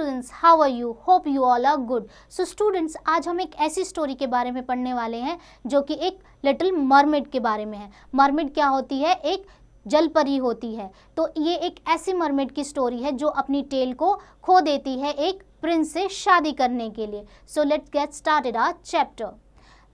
students, how are you? Hope you all are good. So students, आज हम एक ऐसी स्टोरी के बारे में पढ़ने वाले हैं जो कि एक लिटिल मरमेड के बारे में है। मरमेड क्या होती है? एक जल परी होती है। तो ये एक ऐसी मरमेड की स्टोरी है जो अपनी टेल को खो देती है एक प्रिंस से शादी करने के लिए। So let's get started our chapter.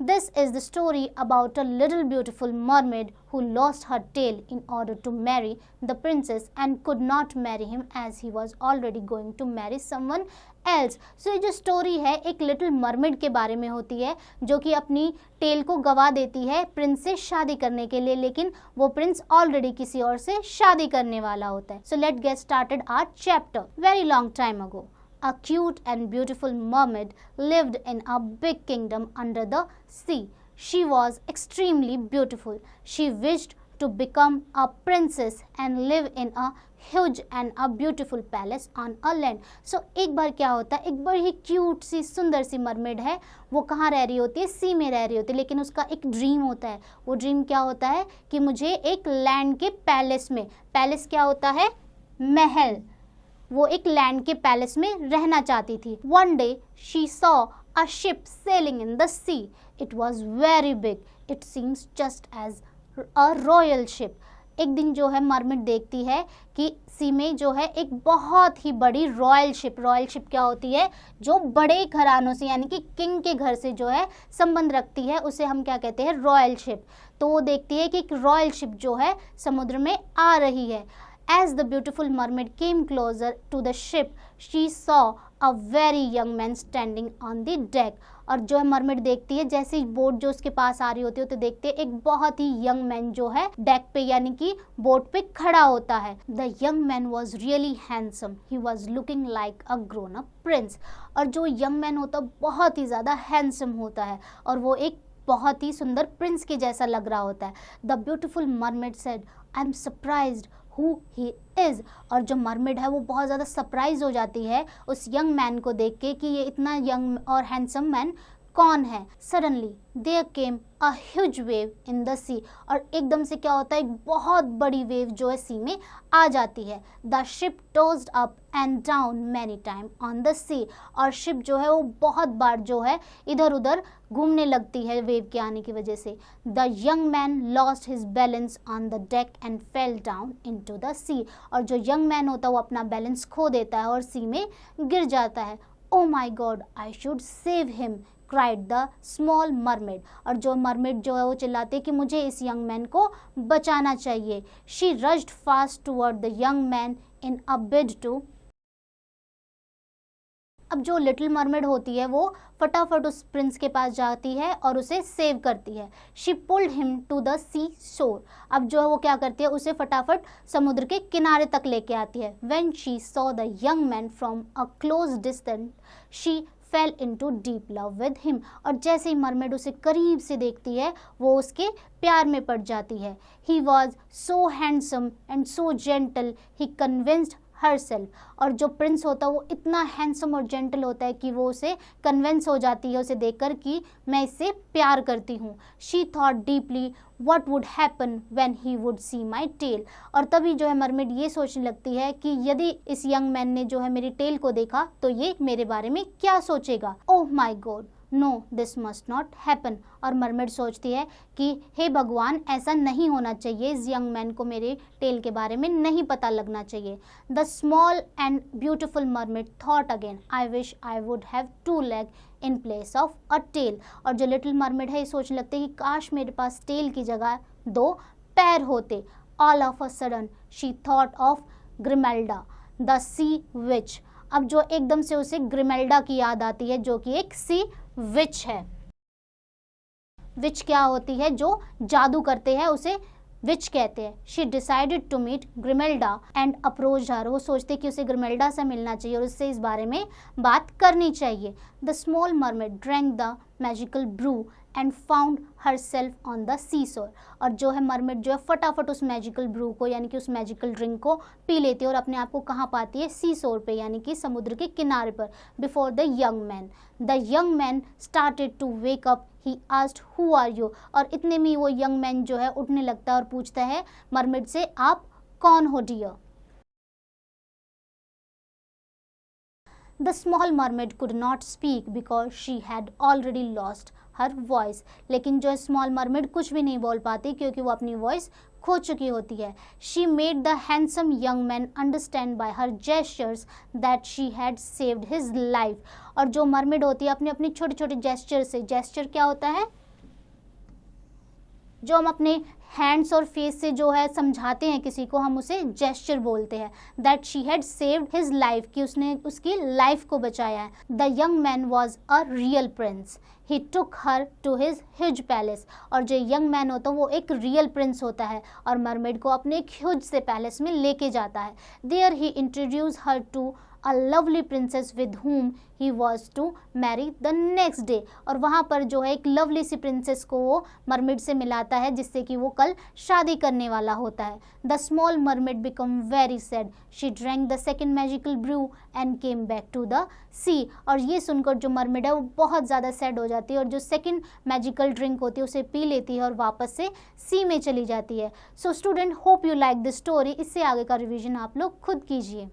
This is the story about a little beautiful mermaid who lost her tail in order to marry the princess and could not marry him as he was already going to marry someone else. So ये जो story है एक little mermaid के बारे में होती है जो कि अपनी टेल को गवा देती है प्रिंस से शादी करने के लिए, लेकिन वो प्रिंस ऑलरेडी किसी और से शादी करने वाला होता है। So let's get started our chapter. Very long time ago, a cute and beautiful mermaid lived in a big kingdom under the sea. She was extremely beautiful. She wished to become a princess and live in a huge and a beautiful palace on a land. So एक बार क्या होता है, एक बड़ी ही cute सी सुंदर सी mermaid है, वो कहाँ रह रही होती है? सी में रह रही होती है, लेकिन उसका एक ड्रीम होता है। वो ड्रीम क्या होता है कि मुझे एक लैंड के पैलेस में, पैलेस क्या होता है? महल, वो एक लैंड के पैलेस में रहना चाहती थी। One day she saw a ship sailing in the sea. It was very big. It seems just as a royal ship. एक दिन जो है मरमेड देखती है कि सी में जो है एक बहुत ही बड़ी रॉयल शिप, रॉयल शिप क्या होती है? जो बड़े घरानों से यानी कि किंग के घर से जो है संबंध रखती है, उसे हम क्या कहते हैं? Royal ship. तो वो देखती है कि एक रॉयल शिप जो है समुद्र में आ रही है। As the beautiful mermaid came closer to the ship, she saw a very young man standing on the deck. और जो है मरमेड देखती है, जैसे ही बोट जो उसके पास आ रही होती है तो देखते हैं एक बहुत ही यंग मैन जो है डेक पे यानी कि बोट पे खड़ा होता है। The young man was really handsome. He was looking like a grown-up prince. और जो यंग मैन होता है बहुत ही ज़्यादा हैंडसम होता है और वो एक बहुत ही सुंदर प्रिंस के जैसा लग रहा होता है। The beautiful mermaid said, "I'm surprised who he is." और जो मरमेड है वो बहुत ज़्यादा सरप्राइज हो जाती है उस यंग मैन को देख के कि ये इतना यंग और हैंडसम मैन कौन है। Suddenly there came a huge wave in the sea. और एकदम से क्या होता है? एक बहुत बड़ी वेव जो है सी में आ जाती है। The ship tossed up and down many time on the sea. और शिप जो है वो बहुत बार जो है इधर उधर घूमने लगती है वेव के आने की वजह से। The young man lost his balance on the deck and fell down into the sea. और जो यंग मैन होता है वो अपना बैलेंस खो देता है और सी में गिर जाता है। Oh my God, I should save him, cried the small mermaid. और जो मरमेड जो है वो चिल्लाती है कि मुझे इस यंग मैन को बचाना चाहिए। She rushed fast toward the young man in a bid to. अब जो लिटिल मरमेड होती है वो फटाफट उस प्रिंस के पास जाती है और उसे सेव करती है। She pulled him to the sea shore. अब जो है वो क्या करती है? उसे फटाफट समुद्र के किनारे तक लेके आती है। When she saw the young man from a close distance, she fell into deep love with him. और जैसे ही मरमेड उसे करीब से देखती है वो उसके प्यार में पड़ जाती है। He was so handsome and so gentle, he convinced herself. और जो प्रिंस होता है वो इतना हैंडसम और जेंटल होता है कि वो उसे कन्विंस हो जाती है उसे देखकर कि मैं इससे प्यार करती हूँ। She thought deeply what would happen when he would see my tail. और तभी जो है मरमेड ये सोचने लगती है कि यदि इस यंग मैन ने जो है मेरी टेल को देखा तो ये मेरे बारे में क्या सोचेगा। Oh my God, no this must not happen. और मरमेड सोचती है कि हे भगवान, ऐसा नहीं होना चाहिए, इस यंग मैन को मेरे टेल के बारे में नहीं पता लगना चाहिए। The small and beautiful mermaid thought again, I wish I would have 2 legs in place of a tail. और जो लिटिल मरमेड है ये सोचने लगती है कि काश मेरे पास टेल की जगह 2 पैर होते। All of a sudden she thought of Grimelda the sea witch. अब जो एकदम से उसे ग्रिमेल्डा की याद आती है जो कि एक सी विच है। विच क्या होती है? जो जादू करते हैं उसे विच कहते हैं। She decided to meet Grimelda and approach her. वो सोचते कि उसे ग्रिमेल्डा से मिलना चाहिए और उससे इस बारे में बात करनी चाहिए। The small mermaid drank the magical brew and found herself on the sea shore. और जो है मरमेड जो है फटाफट उस मैजिकल ब्रू को यानी कि उस मैजिकल ड्रिंक को पी लेती है और अपने आप को कहाँ पाती है? सी शोर पे यानी कि समुद्र के किनारे पर। Before the young man, the young man started to wake up. He asked who are you. और इतने में वो यंग मैन जो है उठने लगता है और पूछता है मरमेड से, आप कौन हो dear? The small mermaid could not speak because she had already lost her voice. लेकिन जो स्मॉल मरमेड कुछ भी नहीं बोल पाती क्योंकि वो अपनी वॉइस खो चुकी होती है। She made the handsome young man understand by her gestures that she had saved his life. और जो मरमेड होती है अपने अपनी छोटे छोटे जेस्चर से, जेस्चर क्या होता है, जो हम अपने हैंड्स और फेस से जो है समझाते हैं किसी को, हम उसे जेस्चर बोलते हैं। That she had saved his life, कि उसने उसकी लाइफ को बचाया है। The young man was a real prince, he took her to his huge palace. और जो यंग मैन होता है वो एक रियल प्रिंस होता है और मरमेड को अपने एक ह्यूज से पैलेस में लेके जाता है। There he introduce her to a lovely princess with whom he was to marry the next day। और वहाँ पर जो है एक लवली सी प्रिंसेस को वो मरमेड से मिलाता है जिससे कि वो कल शादी करने वाला होता है। The small mermaid become very sad, she drank the second magical brew and came back to the sea. और ये सुनकर जो मरमेड है वो बहुत ज़्यादा सैड हो जाती है और जो सेकेंड मैजिकल ड्रिंक होती है उसे पी लेती है और वापस से सी में चली जाती है। So student, hope you like this story. इससे आगे का रिविजन आप लोग खुद कीजिए।